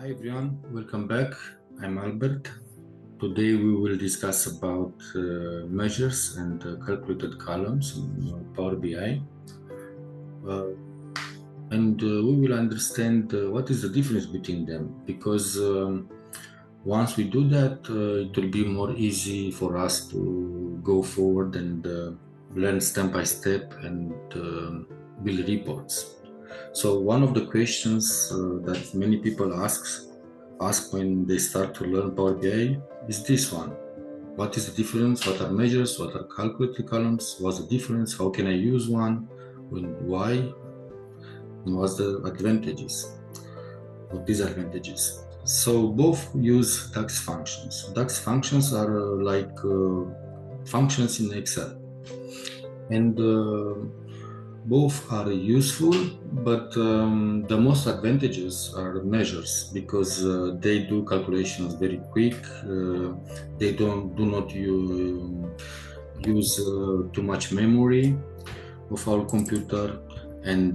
Hi everyone, welcome back. I'm Albert. Today we will discuss about measures and calculated columns in Power BI. We will understand what is the difference between them, because once we do that, it will be more easy for us to go forward and learn step by step and build reports. So one of the questions that many people ask when they start to learn Power BI is this one. What is the difference? What are measures? What are calculated columns? What's the difference? How can I use one? Why? And what's the advantages or disadvantages? So both use DAX functions. DAX functions are like functions in Excel. And both are useful, but the most advantages are measures, because they do calculations very quick. They do not use too much memory of our computer, and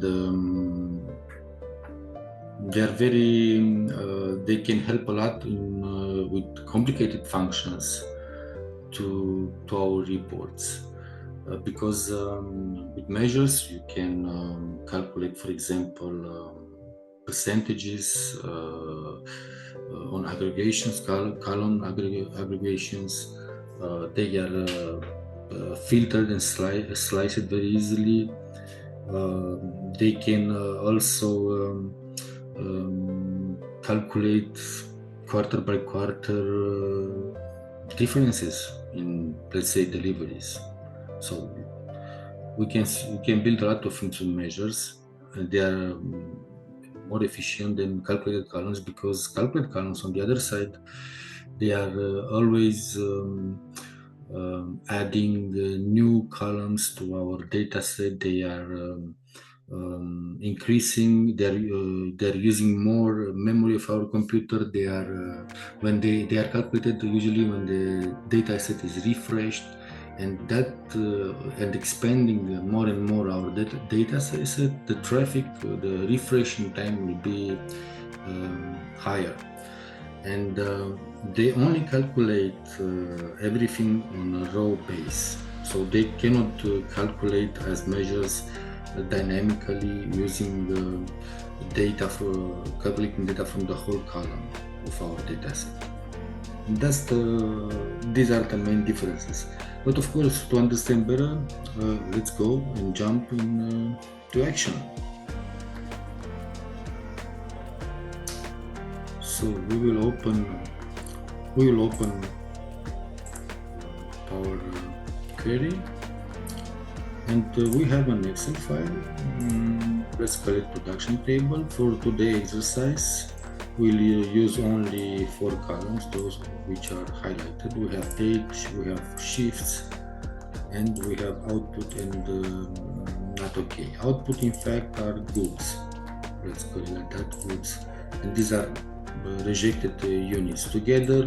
they can help a lot with complicated functions to our reports. Because with measures you can calculate, for example, percentages on aggregations, column aggregations. They are filtered and sliced very easily. They can also calculate quarter by quarter differences in, let's say, deliveries. So we can build a lot of function measures, and they are more efficient than calculated columns, because calculated columns, on the other side, they are always adding new columns to our data set. They are increasing. They're using more memory of our computer. They are when they are calculated usually when the data set is refreshed, and that and expanding more and more our data set, the traffic, the refreshing time will be higher. And they only calculate everything on a raw base, so they cannot calculate as measures dynamically using data for calculating data from the whole column of our data set. These are the main differences. But of course, to understand better, let's go and jump to action. So we will open Power Query, and we have an Excel file. Let's call it production table. For today's exercise, we'll use only 4 columns, those which are highlighted. We have date, we have shifts, and we have output and not okay. Output, in fact, are goods. Let's call it like that, goods. And these are rejected units. Together,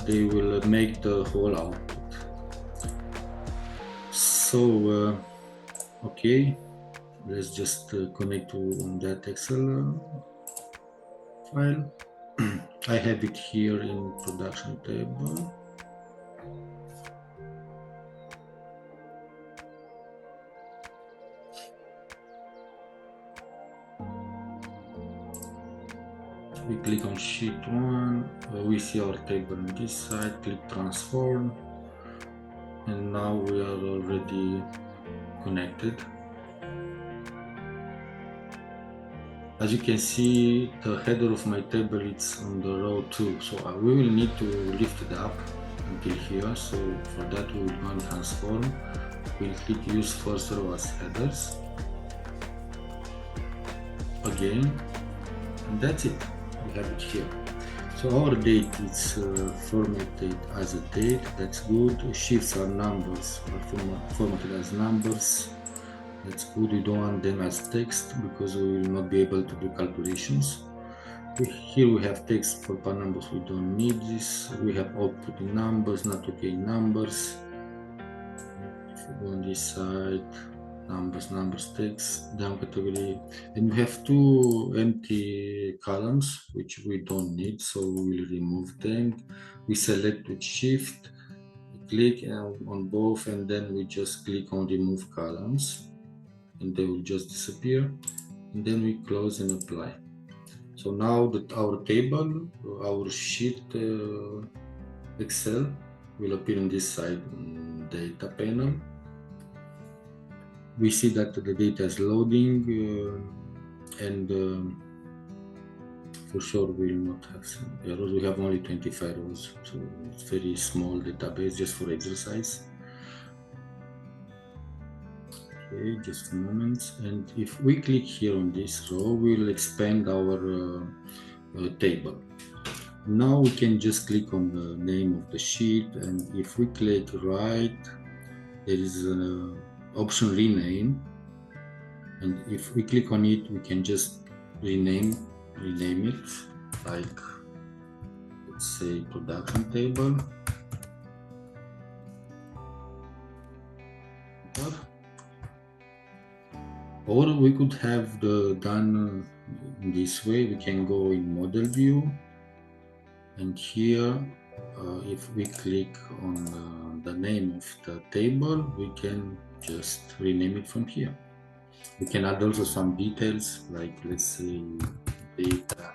they will make the whole output. So, okay, let's just connect to that Excel file. I have it here in production table. We click on sheet 1, we see our table on this side, click transform, and now we are already connected. As you can see, the header of my table is on the row 2, so we will need to lift it up until here. So for that we will go and transform. We'll click use first row as headers again, and that's it. We have it here. So our date is formatted as a date. That's good. Shifts are numbers, are formatted as numbers. That's good. We don't want them as text because we will not be able to do calculations. Here we have text for per numbers. We don't need this. We have output in numbers, not okay in numbers. If we go on this side, numbers, text, down category, and we have two empty columns which we don't need, so we will remove them. We select with shift, click on both, and then we just click on remove columns, and they will just disappear, and then we close and apply. So now that our table, our sheet Excel will appear on this side, data panel. We see that the data is loading, and for sure we will not have some errors. We have only 25 rows, so it's very small database just for exercise. Okay, just a moment. And if we click here on this row, we will expand our table. Now we can just click on the name of the sheet, and if we click right, there is an option rename, and if we click on it, we can just rename it, like let's say production table. Or we could have done in this way. We can go in model view, and here if we click on the name of the table, we can just rename it from here. We can add also some details, like let's say data.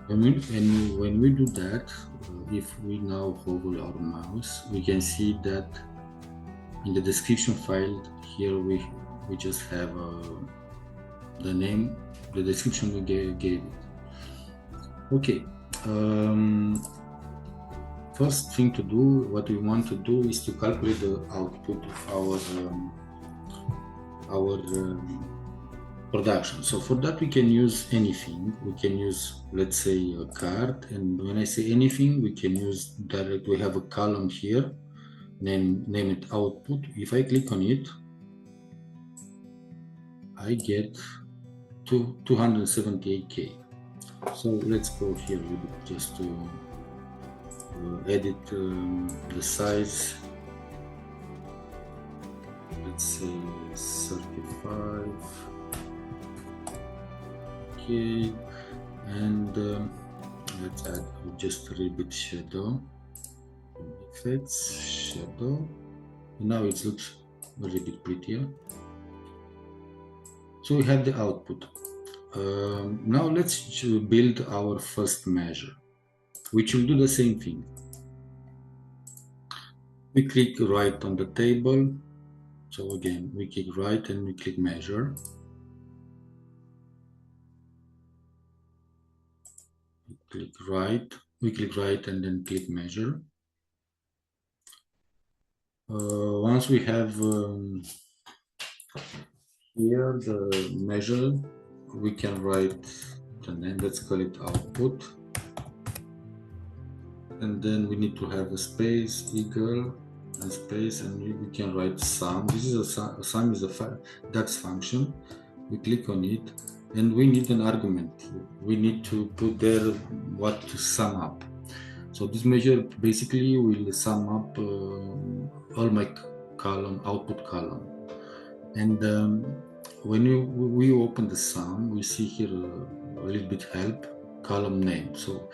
When we do that, if we now hover our mouse, we can see that in the description file here we just have the name, the description we gave it. Okay, first thing to do, what we want to do is to calculate the output of our production. So for that we can use anything. We can use, let's say, a card, and when I say anything, we can use direct. We have a column here, name it output. If I click on it, I get 278K. So let's go here just to edit the size. Let's say 35. Okay, and let's add just a little bit shadow. Effects, shadow. Now it looks a little bit prettier. So we have the output. Now let's build our first measure, which will do the same thing. We click right on the table. So again, we click right and we click measure. We click right and then click measure. Once we have here the measure, we can write the name. Let's call it output, and then we need to have a space, equal, and space, and we can write sum. This is a sum is a DAX function. We click on it, and we need an argument. We need to put there what to sum up. So this measure basically will sum up all my output column. And when we open the sum, we see here a little bit help, column name. So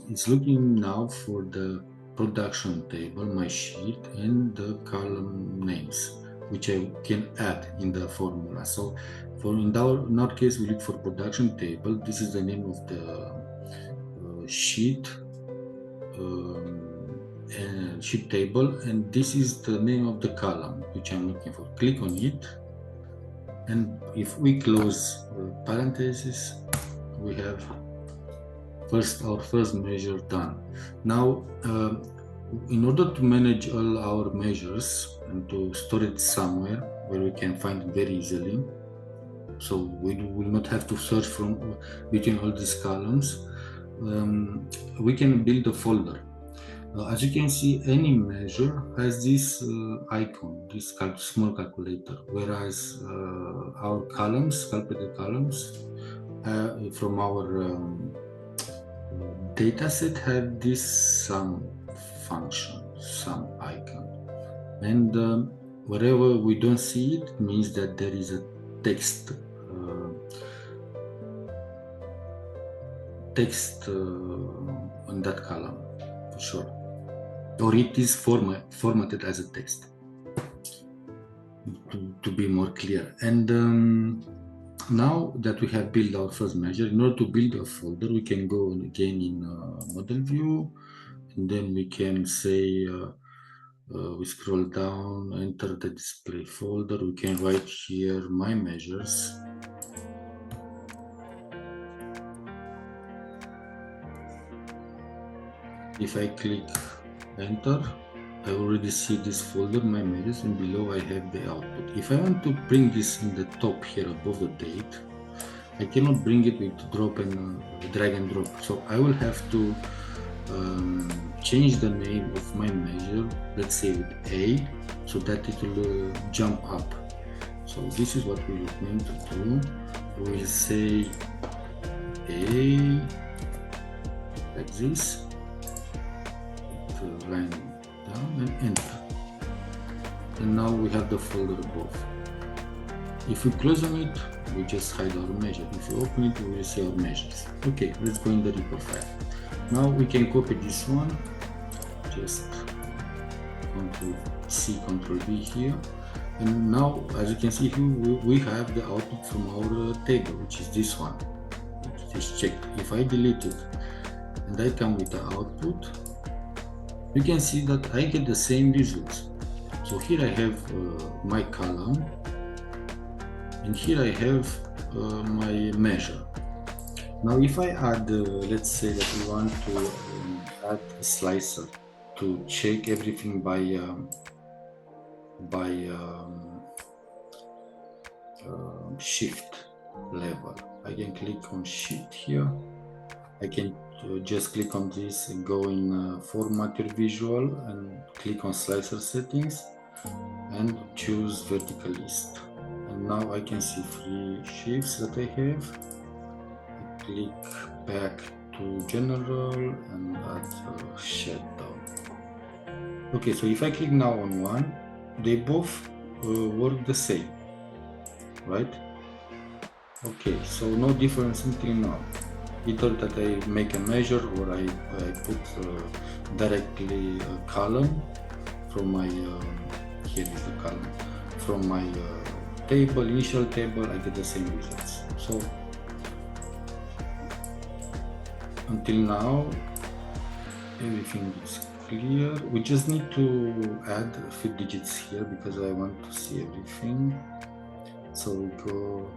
it's looking now for the production table, my sheet, and the column names, which I can add in the formula. So in our case, we look for production table. This is the name of the sheet sheet table, and this is the name of the column which I'm looking for. Click on it, and if we close parentheses, we have our first measure done. Now in order to manage all our measures and to store it somewhere where we can find it very easily, so we will not have to search from between all these columns, we can build a folder. As you can see, any measure has this icon, this small calculator, whereas our columns, calculated columns, from our data set have this sum function, sum icon. And wherever we don't see it, means that there is a text on that column, for sure. Or it is formatted as a text, to be more clear. And now that we have built our first measure, in order to build a folder, we can go again in model view, and then we can say, we scroll down, enter the display folder, we can write here my measures. If I click enter, I already see this folder, my measures, and below I have the output. If I want to bring this in the top here above the date, I cannot bring it with drop and drag and drop. So I will have to change the name of my measure, let's say with A, so that it will jump up. So this is what we are going to do. We will say A, like this, line down and enter. And now we have the folder above. If we close on it, we just hide our measure. If we open it, we will see our measures. Okay, let's go in the report file. Now we can copy this one, just Ctrl C, Ctrl V here. And now, as you can see here, we have the output from our table, which is this one. It is checked. If I delete it and I come with the output, you can see that I get the same results. So here I have my column, and here I have my measure. Now if I add, let's say that we want to add a slicer to check everything by shift level, I can click on shift here. I can just click on this and go in format your visual and click on slicer settings and choose vertical list. And now I can see 3 shifts that I have. I click back to general and add shadow. Okay, so if I click now on one, they both work the same, right? Okay, so no difference until now. Either that I make a measure or I put directly a column from my, here is the column, from my table, initial table, I get the same results. So until now, everything is clear. We just need to add a few digits here because I want to see everything. So we go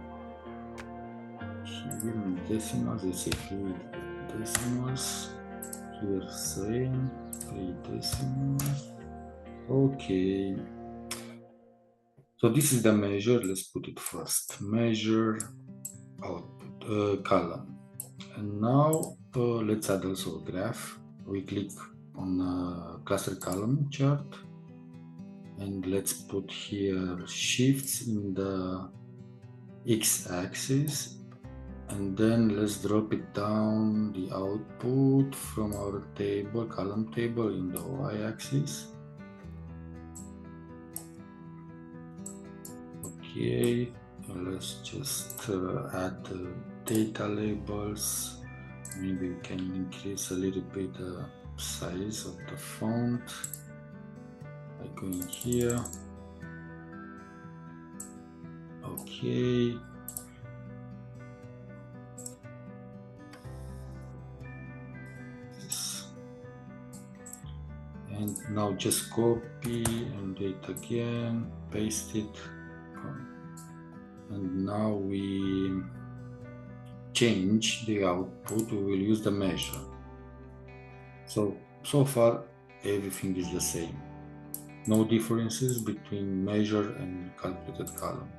here in decimals, let's say 3 decimals, here same, 3 decimals. Okay, so this is the measure. Let's put it first, measure output column. And now let's add also a graph. We click on cluster column chart, and let's put here shifts in the x-axis, and then let's drop it down the output from our table, column table, in the y-axis. Okay, let's just add the data labels. Maybe we can increase a little bit the size of the font by going here. Okay. And now just copy and do it again, paste it. And now we change the output, we will use the measure. So far everything is the same. No differences between measure and calculated column.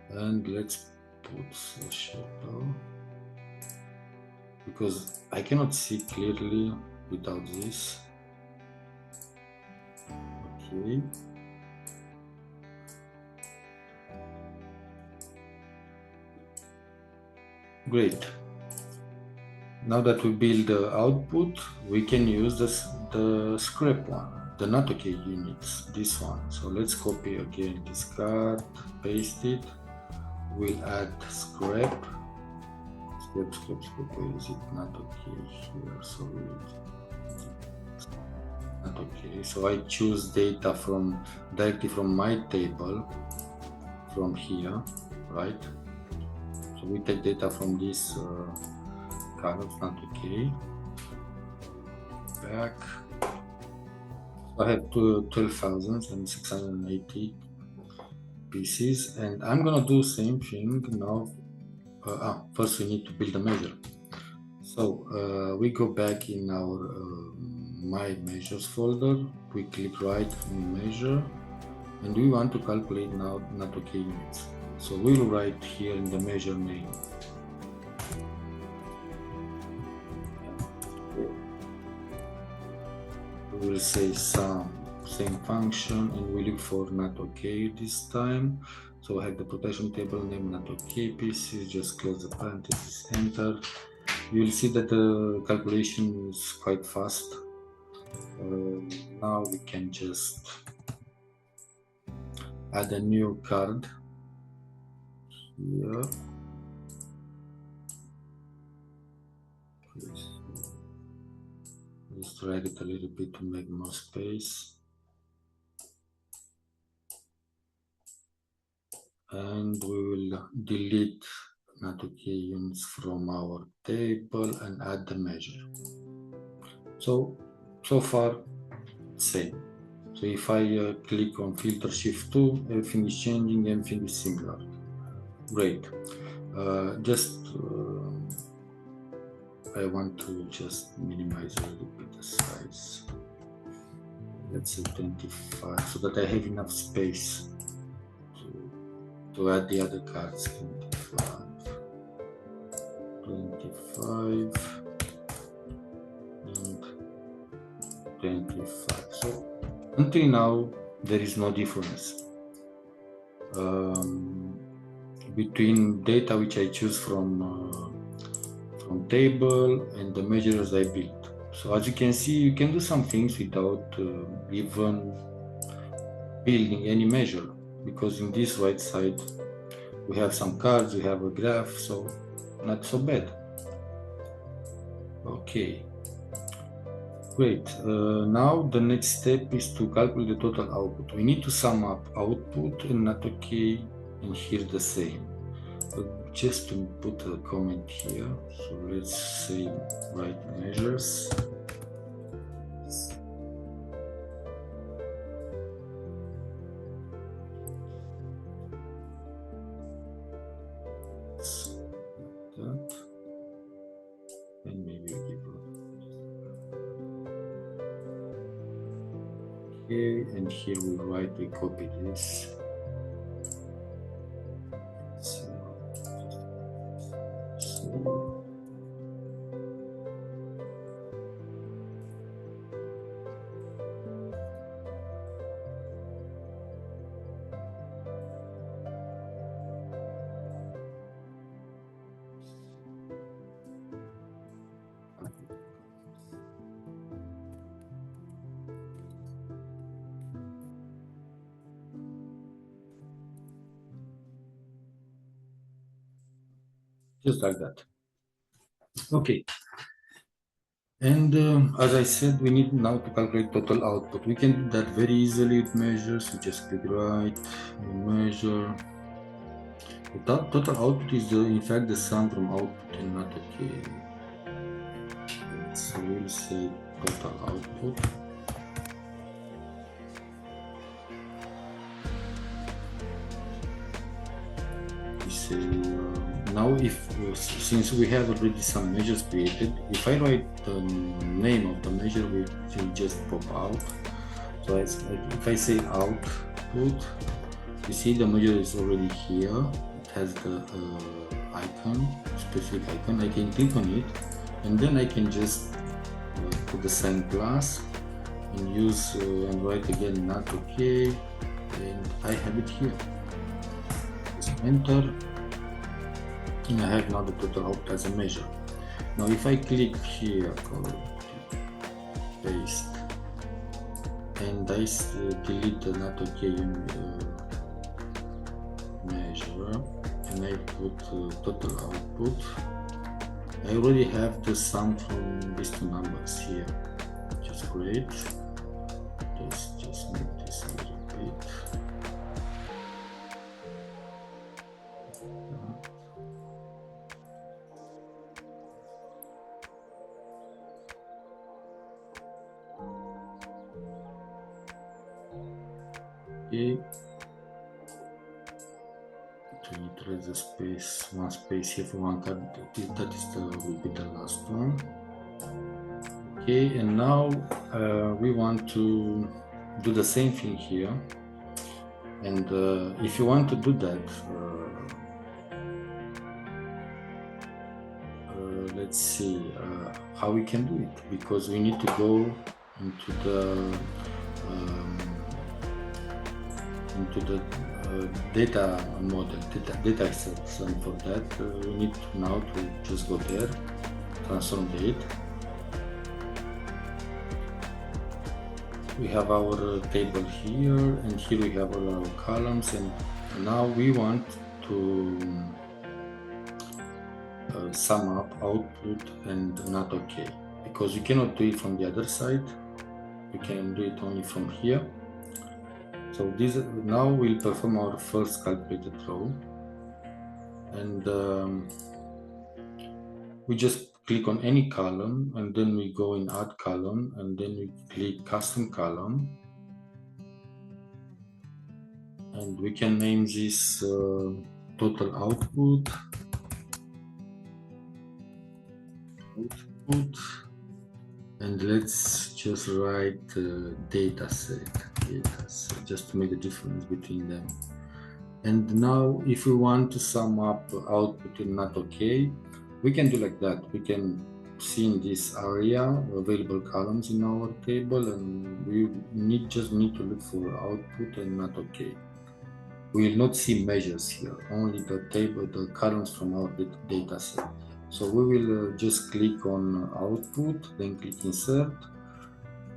And let's put a shadow, because I cannot see clearly without this. Okay. Great. Now that we build the output, we can use the scrap one, the not okay units, this one. So let's copy again this card, paste it. We'll add scrap. Where is it? Not okay here. So not okay. So I choose data directly from my table, from here, right? So we take data from this columns, not okay. Back. I have 12,680 pieces, and I'm gonna do same thing now. First we need to build a measure. So we go back in our my measures folder. We click right in measure, and we want to calculate now not okay units. So we'll write here in the measure name. We will say same function, and we look for not okay this time. So I have the protection table name not okay pieces, just close the parentheses, enter. You will see that the calculation is quite fast. Now we can just add a new card here. Let's drag it a little bit to make more space. And we will delete not okay units from our table and add the measure. So far, same. So if I click on filter shift 2, everything is changing, everything is similar. Great. I want to just minimize a little bit the size. Let's say 25, so that I have enough space to add the other cards. 25 and 25. So until now there is no difference between data which I choose from table and the measures I built. So as you can see, you can do some things without even building any measure, because in this right side we have some cards, we have a graph, so not so bad. Okay, great. Now the next step is to calculate the total output. We need to sum up output and not okay, and here the same. But just to put a comment here, so let's say write measures. That. And maybe give okay, and here we copy this. Just like that. Okay. And as I said, we need now to calculate total output. We can do that very easily with measures. We just click right, measure. The total output is in fact the sum from output and not okay. So we'll say total output. We say now since we have already some measures created, if I write the name of the measure, it will just pop out. So if I say output, you see the measure is already here. It has the icon, specific icon. I can click on it, and then I can just put the sign plus, and use and write again not okay, and I have it here. Just enter, and I have now the total output as a measure. Now if I click here, paste, and I delete the not okay measure, and I put total output, I already have the sum from these two numbers here, which is great. Just make this a little bit. Okay. To increase the space, one space here for one card, that is will be the last one. Okay, and now we want to do the same thing here, and if you want to do that, let's see how we can do it, because we need to go into the data model, data sets, and for that we need now to just go there, transform date. We have our table here, and here we have all our columns, and now we want to sum up output and not okay, because we cannot do it from the other side, we can do it only from here. So this now we'll perform our first calculated row, and we just click on any column, and then we go in add column, and then we click custom column, and we can name this total output, and let's just write data set, just to make the difference between them. And now if we want to sum up output and not okay, we can do like that. We can see in this area available columns in our table, and we just need to look for output and not okay. We will not see measures here, only the table, the columns from our data set. So we will just click on output, then click insert,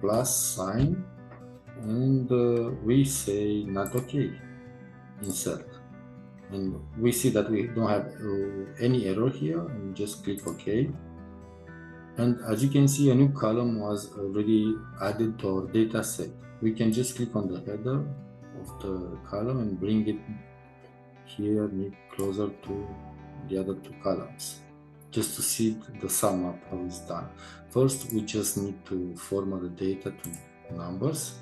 plus sign, and we say not okay, insert. And we see that we don't have any error here, and just click OK. And as you can see, a new column was already added to our data set. We can just click on the header of the column and bring it here closer to the other two columns, just to see the sum up, how it's done. First, we just need to format the data to numbers,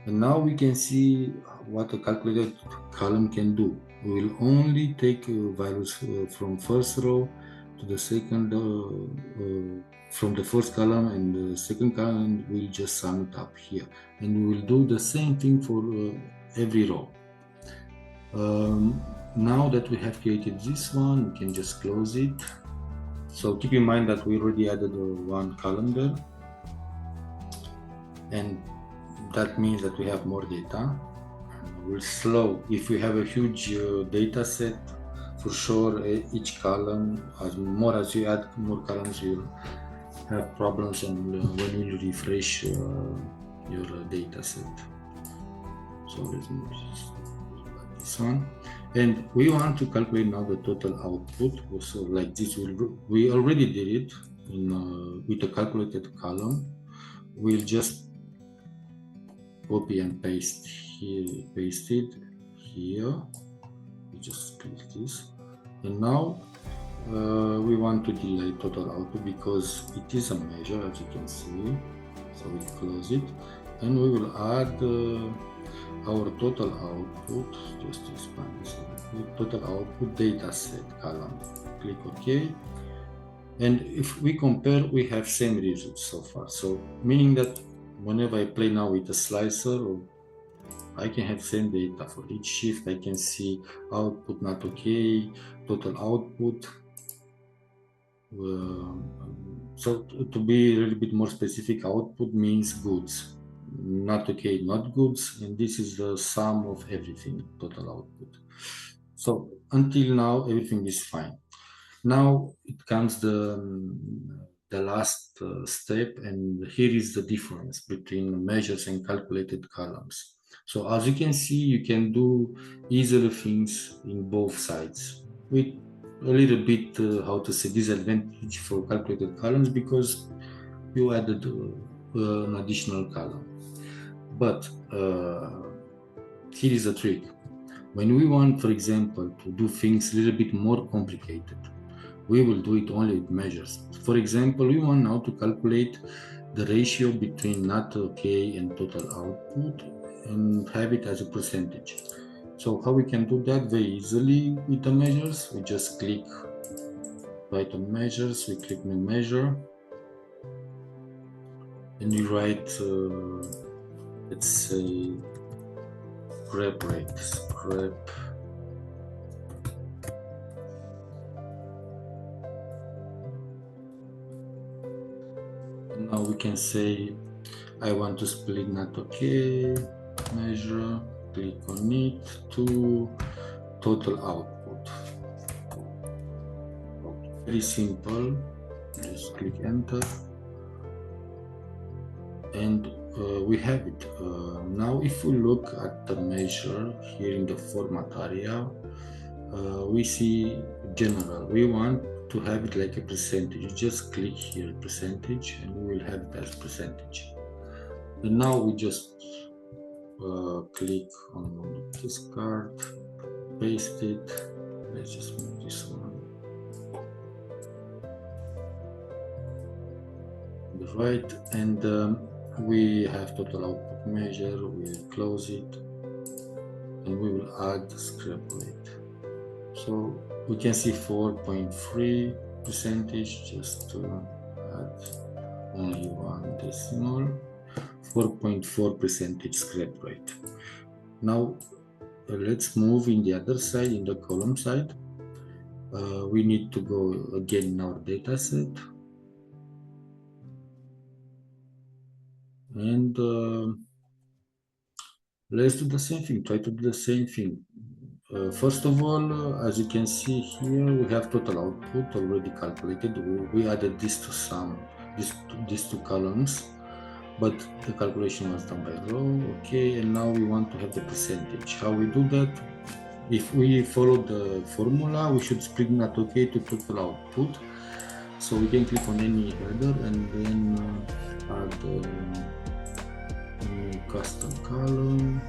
and now we can see what a calculated column can do. We will only take values from first row to the second, from the first column and the second column, and we'll just sum it up here. And we will do the same thing for every row. Now that we have created this one, we can just close it. So keep in mind that we already added one column there, and that means that we have more data. We're slow. If we have a huge data set, for sure each column, as you add more columns, you'll have problems when you refresh your data set. So let's move this one, and we want to calculate now the total output. So like this, we already did it with a calculated column. We'll just copy and paste here, paste it here. We just click this, and now we want to delay total output because it is a measure, as you can see. So we close it, and we will add our total output. Just to expand this a little bit. Total output data set column. Click OK. And if we compare, we have same results so far. So meaning that whenever I play now with a slicer, I can have same data for each shift. I can see output not okay, total output. So to be a little bit more specific, output means goods. not okay, not goods, and this is the sum of everything, total output. So until now, everything is fine. Now it comes the last step, and here is the difference between measures and calculated columns. So as you can see, you can do easily things in both sides with a little bit, how to say, disadvantage for calculated columns because you added an additional column. But here is the trick. When we want, for example, to do things a little bit more complicated, we will do it only with measures. For example, we want now to calculate the ratio between not okay and total output and have it as a percentage. So how we can do that very easily with the measures? We just click right on measures, we click new measure, and we write, let's say, scrap rate, scrap. Now we can say I want to split not okay, measure, click on it to total output. Very simple, just click enter and we have it. Now if we look at the measure here in the format area, we see general. We want to have it like a percentage. You just click here percentage and we will have it as percentage. And now we just click on this card, paste it. Let's just move this one. The right, and we have total output measure. We will close it, and we will add the scrap rate. So we can see 4.3 percentage. Just to add only one decimal. 4.4 percentage scrap rate. Now let's move in the other side, in the column side. We need to go again in our data set and let's do the same thing, try to do the same thing. First of all, as you can see here, we have total output already calculated. We added this to sum, these two columns, but the calculation was done by row. Okay, and now we want to have the percentage. How we do that? If we follow the formula, we should split not okay to total output. So we can click on any header and then add a new custom column.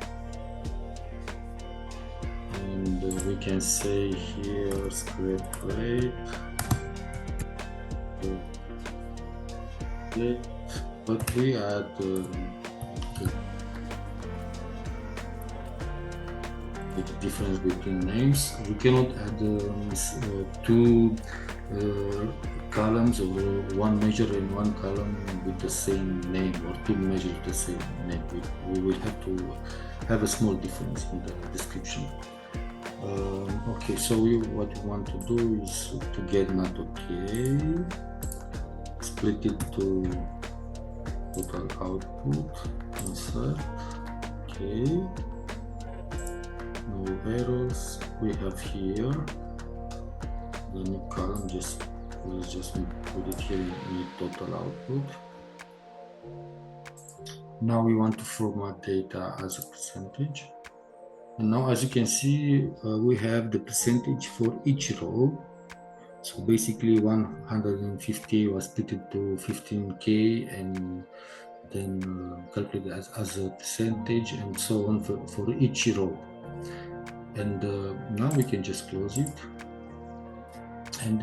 And we can say here scrap rate. But we add the difference between names. We cannot add two columns or one measure in one column with the same name, or two measures with the same name. We will have to have a small difference in the description. Okay, so what we want to do is to get not okay, split it to total output, insert, okay, no errors. We have here the new column, let's just put it here in total output. Now we want to format data as a percentage. And now as you can see, we have the percentage for each row. So basically 150 was split to 15K and then calculated as a percentage and so on for each row. And now we can just close it. And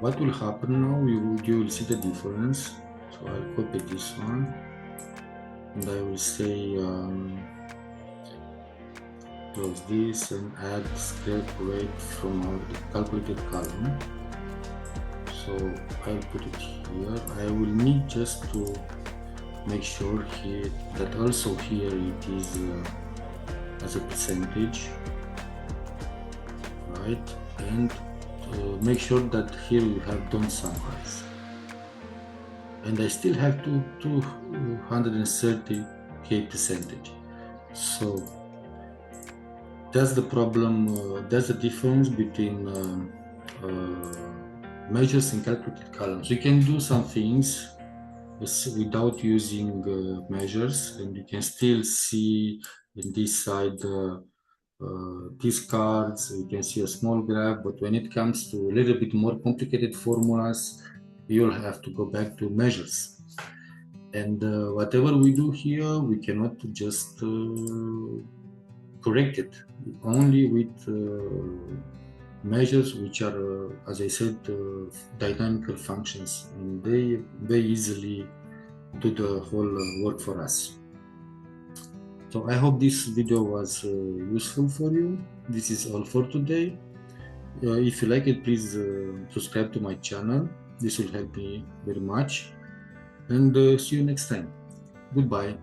what will happen now, you will see the difference. So I'll copy this one and I will say close this and add scrap rate from our calculated column. So I'll put it here. I will need just to make sure here that also here it is as a percentage, right? And make sure that here you have don't summarize. and I still have 230k percentage. So that's the problem. That's the difference between measures and calculated columns. We can do some things without using measures, and you can still see in this side these cards. You can see a small graph, but when it comes to a little bit more complicated formulas, you'll have to go back to measures. And whatever we do here, we cannot just correct it only with measures which are, as I said, dynamical functions, and they easily do the whole work for us. So I hope this video was useful for you. This is all for today. If you like it, please subscribe to my channel. This will help me very much. And see you next time. Goodbye.